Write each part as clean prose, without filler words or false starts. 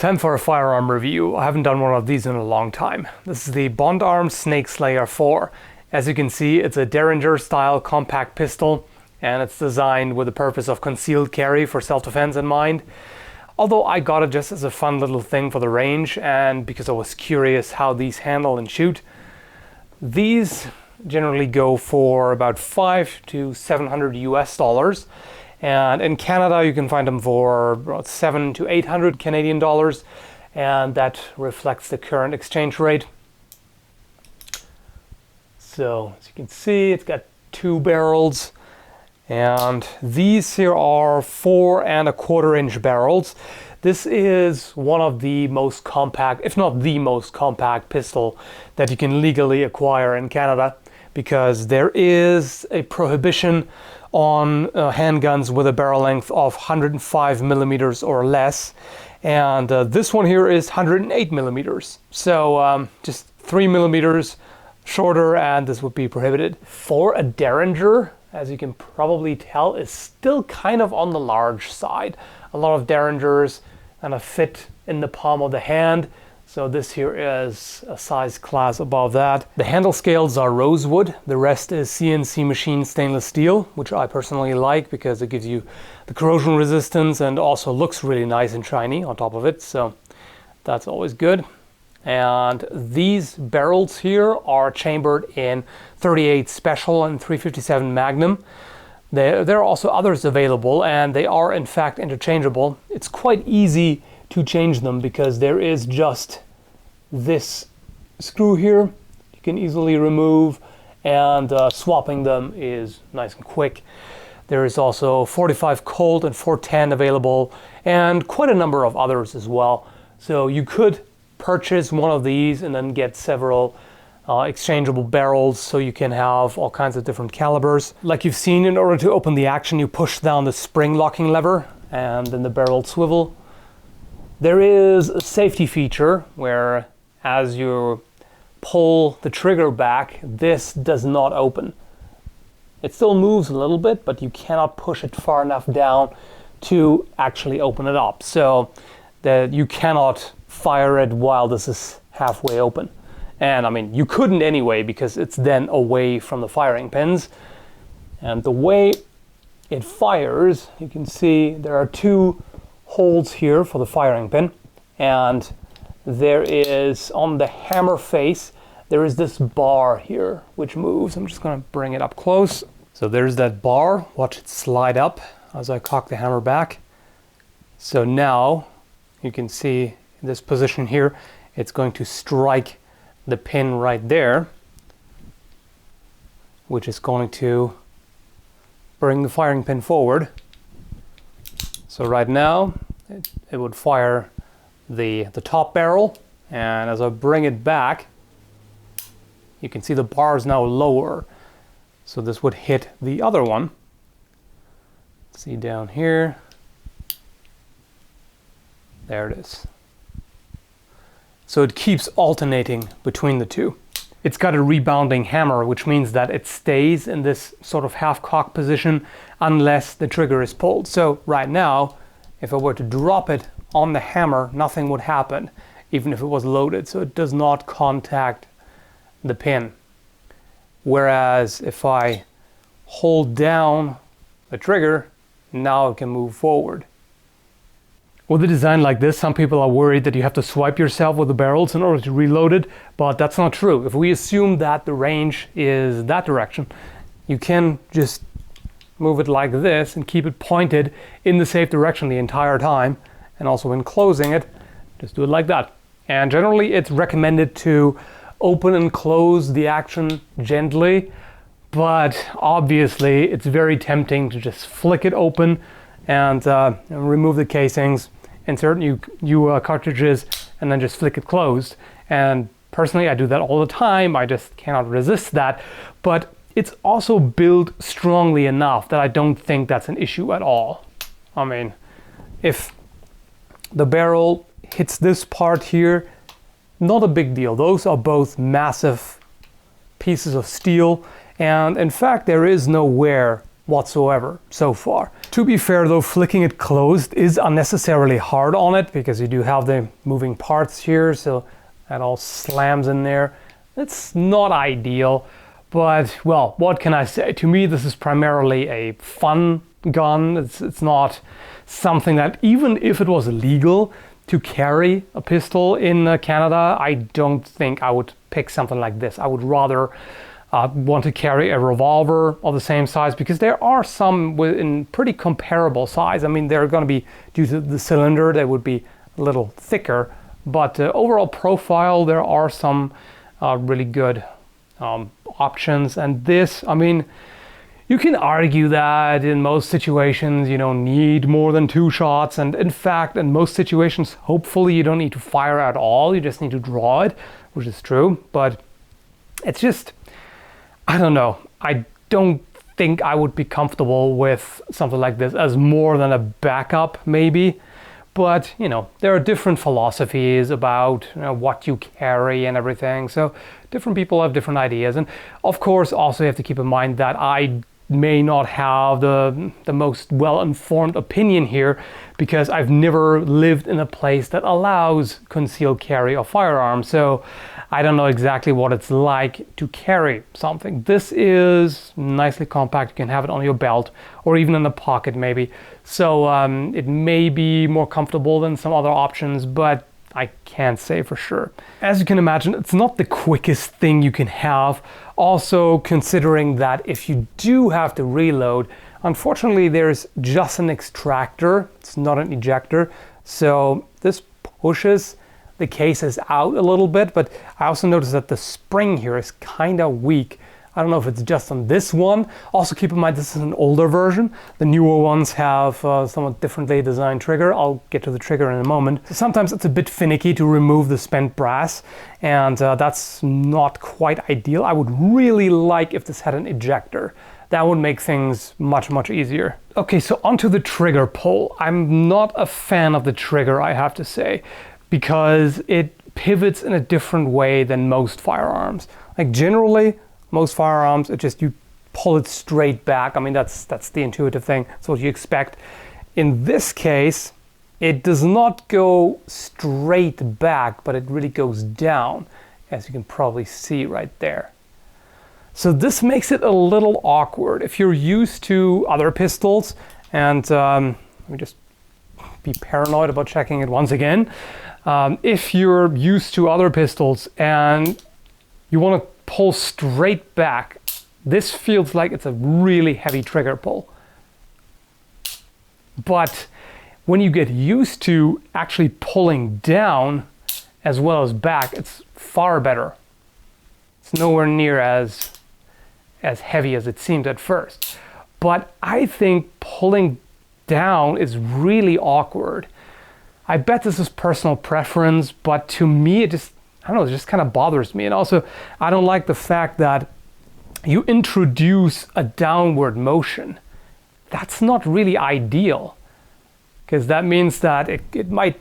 Time for a firearm review. I haven't done one of these in a long time. This is the Bond Arms Snake Slayer 4. As you can see, it's a derringer style compact pistol, and it's designed with the purpose of concealed carry for self-defense in mind. Although I got it just as a fun little thing for the range and because I was curious how these handle and shoot. These generally go for about $500 to $700 US. And in Canada, you can find them for about $700 to $800 Canadian dollars, and that reflects the current exchange rate. So, as you can see, it's got two barrels, and these here are 4 1/4 inch barrels. This is one of the most compact, if not the most compact pistol that you can legally acquire in Canada, because there is a prohibition on handguns with a barrel length of 105 millimeters or less, and this one here is 108 millimeters, so just 3 millimeters shorter, and this would be prohibited. For a derringer, as you can probably tell, is still kind of on the large side. A lot of derringers kind of fit in the palm of the hand, so this here is a size class above that. The handle scales are rosewood, the rest is CNC machined stainless steel, which I personally like because it gives you the corrosion resistance and also looks really nice and shiny on top of it, so that's always good. And these barrels here are chambered in 38 Special and 357 Magnum. There are also others available, and they are in fact interchangeable. It's quite easy to change them because there is just this screw here you can easily remove, and swapping them is nice and quick. There is also 45 Colt and 410 available, and quite a number of others as well. So you could purchase one of these and then get several exchangeable barrels, so you can have all kinds of different calibers. Like you've seen, in order to open the action, you push down the spring locking lever and then the barrel swivel. There is a safety feature where as you pull the trigger back, this does not open. It still moves a little bit, but you cannot push it far enough down to actually open it up, so that you cannot fire it while this is halfway open. And I mean, you couldn't anyway, because it's then away from the firing pins. And the way it fires, you can see there are 2 holes here for the firing pin, and there is, on the hammer face, there is this bar here which moves. I'm just going to bring it up close. So there's that bar. Watch it slide up as I cock the hammer back. So now you can see in this position here, it's going to strike the pin right there, which is going to bring the firing pin forward. So right now it would fire the top barrel, and as I bring it back, you can see the bar is now lower, so this would hit the other one. See down here, there it is. So it keeps alternating between the two. It's got a rebounding hammer, which means that it stays in this sort of half-cock position unless the trigger is pulled. So right now, if I were to drop it on the hammer, nothing would happen, even if it was loaded. So it does not contact the pin. Whereas if I hold down the trigger, now it can move forward. With a design like this, some people are worried that you have to swipe yourself with the barrels in order to reload it, but that's not true. If we assume that the range is that direction, you can just move it like this and keep it pointed in the safe direction the entire time, and also when closing it, just do it like that. And generally it's recommended to open and close the action gently, but obviously it's very tempting to just flick it open and remove the casings, insert new cartridges, and then just flick it closed. And personally, I do that all the time. I just cannot resist that. But it's also built strongly enough that I don't think that's an issue at all. I mean, if the barrel hits this part here, not a big deal. Those are both massive pieces of steel, and in fact there is no wear whatsoever so far. To be fair though, flicking it closed is unnecessarily hard on it because you do have the moving parts here, so that all slams in there. It's not ideal, but well, what can I say? To me, this is primarily a fun gun. It's not something that, even if it was illegal to carry a pistol in Canada, I don't think I would pick something like this. I would rather want to carry a revolver of the same size, because there are some in pretty comparable size. I mean, they're going to be, due to the cylinder, they would be a little thicker, but overall profile, there are some really good options. And this, I mean, you can argue that in most situations you don't need more than 2 shots, and in fact in most situations hopefully you don't need to fire at all, you just need to draw it, which is true. But it's just, I don't know, I don't think I would be comfortable with something like this as more than a backup maybe. But you know, there are different philosophies about what you carry and everything, so different people have different ideas. And of course also you have to keep in mind that I may not have the most well-informed opinion here, because I've never lived in a place that allows concealed carry of firearms, so I don't know exactly what it's like to carry something. This is nicely compact. You can have it on your belt or even in the pocket maybe, so it may be more comfortable than some other options, but I can't say for sure. As you can imagine, it's not the quickest thing you can have. Also, considering that if you do have to reload, unfortunately there's just an extractor, it's not an ejector, so this pushes the cases out a little bit. But I also noticed that the spring here is kind of weak. I don't know if it's just on this one. Also keep in mind this is an older version. The newer ones have somewhat differently designed trigger. I'll get to the trigger in a moment. Sometimes it's a bit finicky to remove the spent brass, and that's not quite ideal. I would really like if this had an ejector. That would make things much easier. Okay, so onto the trigger pull. I'm not a fan of the trigger, I have to say, because it pivots in a different way than most firearms. Like generally, most firearms, you pull it straight back. I mean, that's the intuitive thing. That's what you expect. In this case, it does not go straight back, but it really goes down, as you can probably see right there. So this makes it a little awkward. If you're used to other pistols, and let me just be paranoid about checking it once again. If you're used to other pistols and you want to pull straight back, this feels like it's a really heavy trigger pull. But when you get used to actually pulling down as well as back, it's far better. It's nowhere near as heavy as it seemed at first. But I think pulling down is really awkward. I bet this is personal preference, but to me it just, I don't know, it just kind of bothers me. And also, I don't like the fact that you introduce a downward motion. That's not really ideal, because that means that it might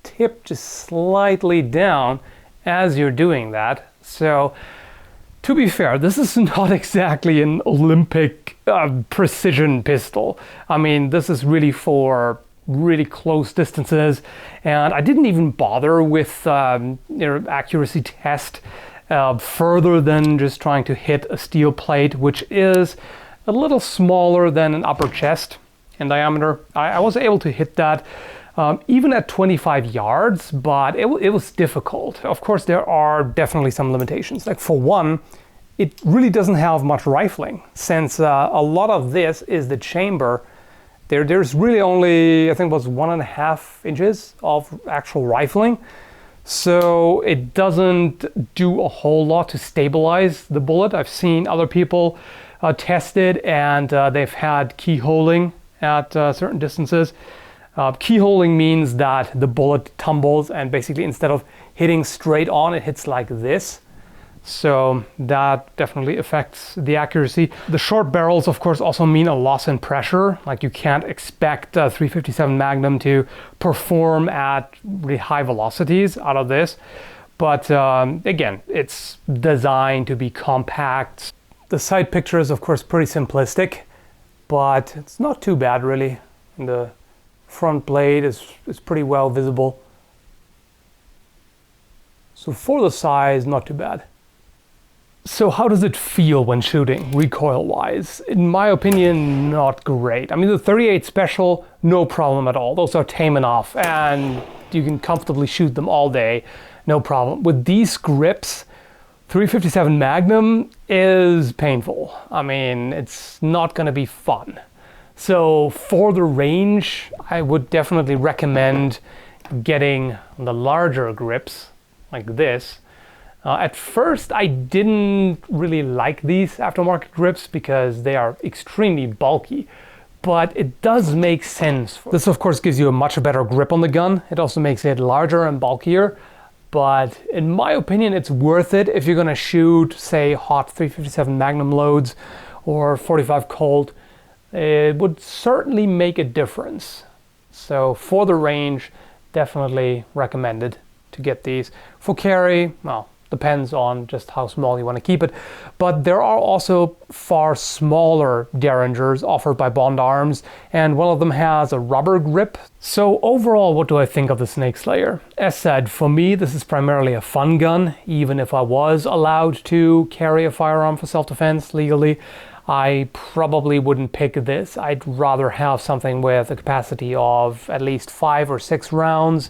tip just slightly down as you're doing that. So, to be fair, this is not exactly an Olympic precision pistol. I mean, this is really for really close distances, and I didn't even bother with accuracy test further than just trying to hit a steel plate, which is a little smaller than an upper chest in diameter. I was able to hit that even at 25 yards, but it was difficult. Of course, there are definitely some limitations. Like for one, it really doesn't have much rifling, since a lot of this is the chamber. There's really only, I think it was 1.5 inches of actual rifling. So it doesn't do a whole lot to stabilize the bullet. I've seen other people test it, and they've had keyholing at certain distances. Keyholing means that the bullet tumbles, and basically instead of hitting straight on, it hits like this. So that definitely affects the accuracy. The short barrels, of course, also mean a loss in pressure. Like you can't expect a .357 Magnum to perform at really high velocities out of this. But again, it's designed to be compact. The side picture is, of course, pretty simplistic. but it's not too bad really. And the front blade is pretty well visible. So for the size, not too bad. So how does it feel when shooting, recoil-wise? In my opinion, not great. I mean, the 38 Special, no problem at all. Those are tame enough, and you can comfortably shoot them all day, no problem. With these grips, 357 Magnum is painful. I mean, it's not gonna be fun. So for the range, I would definitely recommend getting the larger grips, like this. At first, I didn't really like these aftermarket grips because they are extremely bulky, but it does make sense. This, of course, gives you a much better grip on the gun. It also makes it larger and bulkier, but in my opinion, it's worth it if you're gonna shoot, say, hot 357 Magnum loads or 45 Colt. It would certainly make a difference. So for the range, definitely recommended to get these. For carry, well, depends on just how small you want to keep it. But there are also far smaller derringers offered by Bond Arms, and one of them has a rubber grip. So overall, what do I think of the Snake Slayer? As said, for me, this is primarily a fun gun. Even if I was allowed to carry a firearm for self-defense legally, I probably wouldn't pick this. I'd rather have something with a capacity of at least 5 or 6 rounds.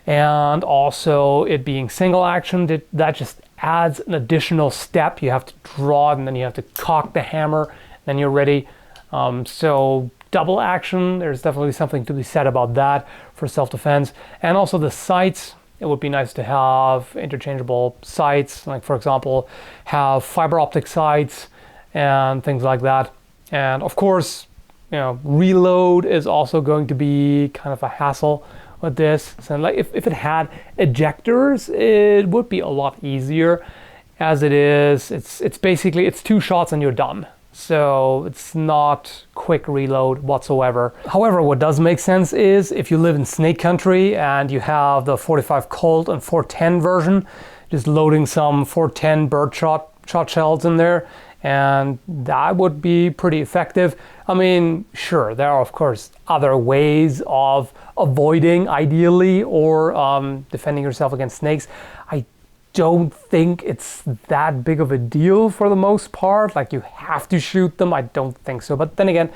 And also it being single action, that just adds an additional step. You have to draw it and then you have to cock the hammer, then you're ready. So double action, there's definitely something to be said about that for self-defense. And also the sights, it would be nice to have interchangeable sights, like for example, have fiber optic sights and things like that. And of course, you know, reload is also going to be kind of a hassle with this. So like if it had ejectors, it would be a lot easier. As it is, it's basically 2 shots and you're done. So it's not quick reload whatsoever. However, what does make sense is if you live in snake country and you have the 45 Colt and 410 version, just loading some 410 birdshot shells in there, and that would be pretty effective. I mean, sure, there are of course other ways of avoiding ideally or defending yourself against snakes. I don't think it's that big of a deal for the most part. Like you have to shoot them, I don't think so. But then again,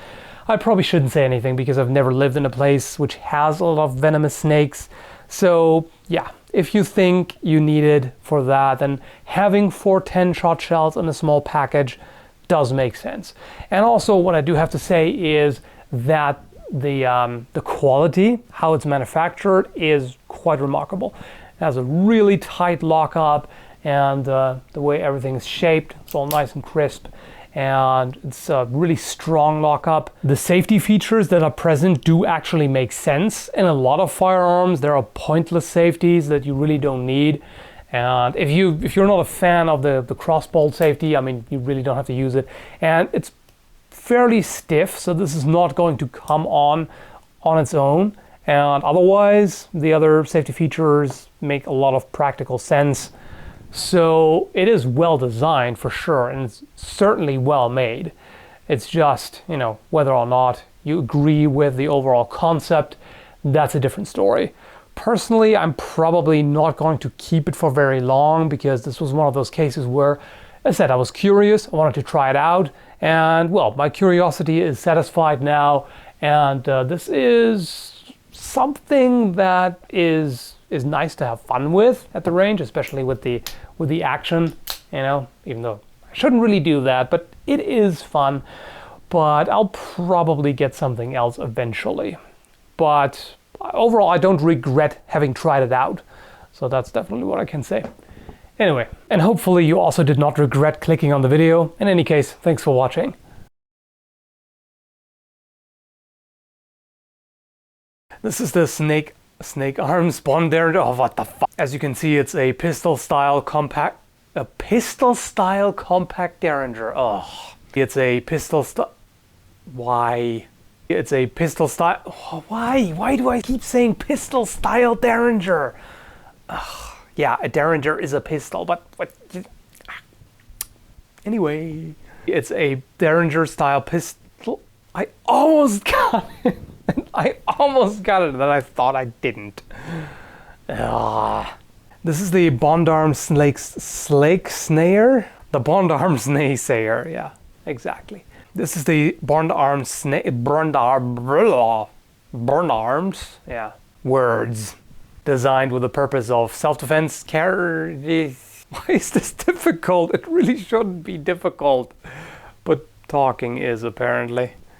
I probably shouldn't say anything because I've never lived in a place which has a lot of venomous snakes. So yeah, if you think you need it for that, then having 410 shot shells in a small package does make sense. And also what I do have to say is that the quality, how it's manufactured, is quite remarkable. It has a really tight lockup, and the way everything is shaped, it's all nice and crisp. And it's a really strong lockup. The safety features that are present do actually make sense. In a lot of firearms, there are pointless safeties that you really don't need. And if you're not a fan of the crossbolt safety, I mean, you really don't have to use it. And it's fairly stiff, so this is not going to come on its own. And otherwise, the other safety features make a lot of practical sense. So it is well designed for sure, and it's certainly well made. It's just, you know, whether or not you agree with the overall concept, that's a different story. Personally, I'm probably not going to keep it for very long because this was one of those cases where, as I said, I was curious, I wanted to try it out, and well, my curiosity is satisfied now, and this is something that is nice to have fun with at the range, especially with the action, you know, even though I shouldn't really do that, but it is fun. But I'll probably get something else eventually. But overall, I don't regret having tried it out. So that's definitely what I can say. Anyway, and hopefully you also did not regret clicking on the video. In any case, thanks for watching. This is the Snake Arms Bond Derringer. Oh, what the fuck? As you can see, it's a pistol-style compact Derringer. Oh, it's a pistol-style. Why? It's a pistol-style. Oh, why? Why do I keep saying pistol-style Derringer? Yeah, a Derringer is a pistol, but what? Anyway, it's a Derringer-style pistol. I almost got it. I almost got it, and then I thought I didn't. This is the Bondarm Slake Snayer? The Bondarm Naysayer, yeah, exactly. This is the Bondarms, yeah, words. Designed with the purpose of self-defense. Why is this difficult? It really shouldn't be difficult. But talking is, apparently.